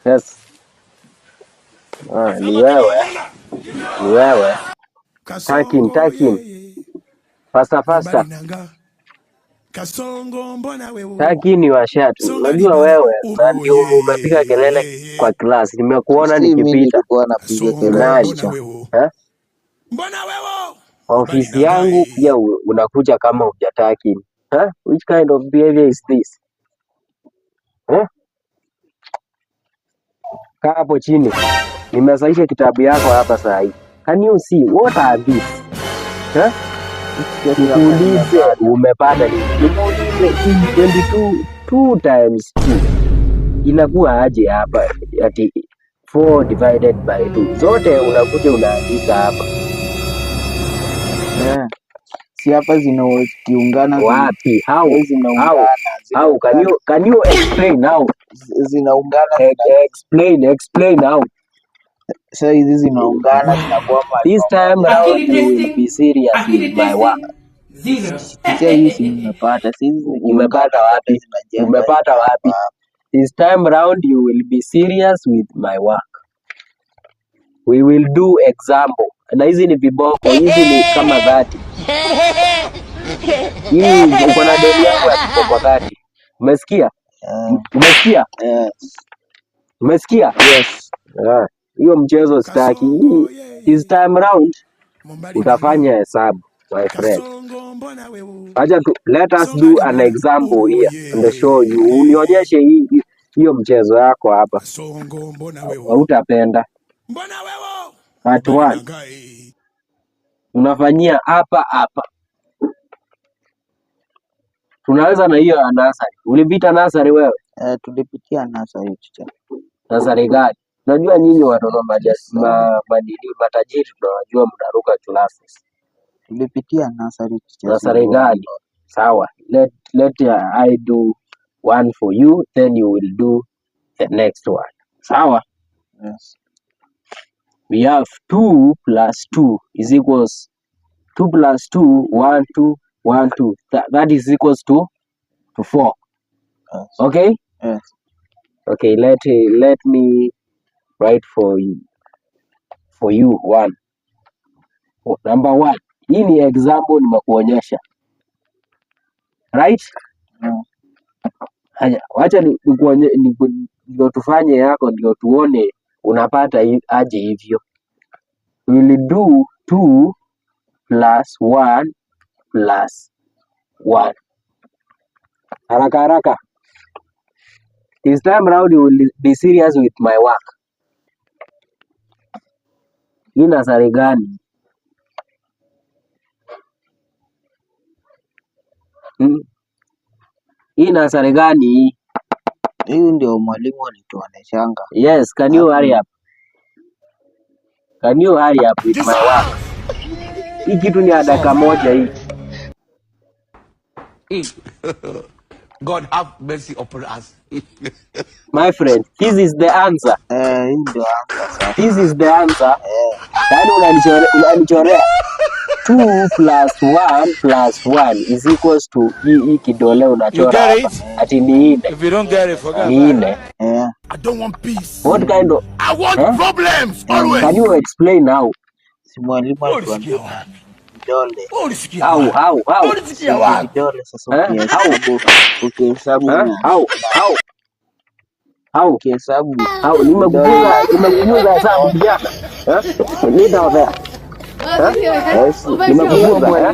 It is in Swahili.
Yes. Ni wewe. Ni wewe. Takin. Fasta. Takin ni washatu. Unajua wewe na ndio umepiga kelele kwa class. Nimekuona nikipita. Ofisi yangu pia unakuja kama hujataki. Which kind of behavior is this? Kaa hapo chini. Nimesaisha kitabu yako hapa saa hii. Can you see what are these? Nikuulize umepata nini? Nikuulize 22 times 2 inakuwa aje hapa? Ati 4 divided by 2 zote unakuja unaandika hapa. Si hapa zinaungana wapi? How can you explain how zinaungana? Explain how. So hizi zinaungana zinakuwa this time around you will be serious with my work. Sasa hizi nimepata. Umepata wapi? Umepata wapi? This time around you will be serious with my work. We will do example. Na hizi ni viboko, hizi ni kama 30. Hii uko na deni yako ya viboko 30. Umesikia? Umesikia? Umesikia? Yes. Hiyo mchezo sitaki. This time around utafanya hesabu, my friend. Acha tu, let us do an example here and show you. Unionyeshe hiyo mchezo yako hapa. Hautapenda. Part 1. Unafanyia hapa. Tunaweza na hiyo nasari. Ulipita nasari wewe? Tulipitia nasari teacher. Nasari gani? Najua nyinyi watoto matajiri tunajua mnaruka classes. Tulipitia nasari teacher. Nasari gani? Sawa. Let I do one for you, then you will do the next one. Sawa? Yes. We have 2 plus 2 is equals 2 plus 2 1 2 1 2. That is equals to 4. Yes. Okay? Yes. Okay, let me write for you 1. Number 1. Hii ni example nimekuonyesha. Right? Haya, wacha ndio tufanye yako ndio tuone unapata aje hivyo. We will do 2 plus 1 plus 1. Haraka. This time around you will be serious with my work. Hii nasari gani? Hii nasari gani? Hii ndio mwalimu alituoneshanga. Yes, can you hurry up? Can you hurry up with my work? Hii kitu ni dakika moja hii. God have mercy upon us. My friend, this is the answer. This is the answer. Yaani unanichorea 2 plus 1 plus 1 is equals to hii kidole unachora hapa. Ati ni 4. If you don't get it, forget ni 4. I don't want peace. What kind of I want problems always. Can you explain now? Si mwalimu alituambia kidole. How? Kidole sasa ukihesabu. How? Ukihesabu. Nimekufunza hesabu kijana. Nenda over. Nimekufunza.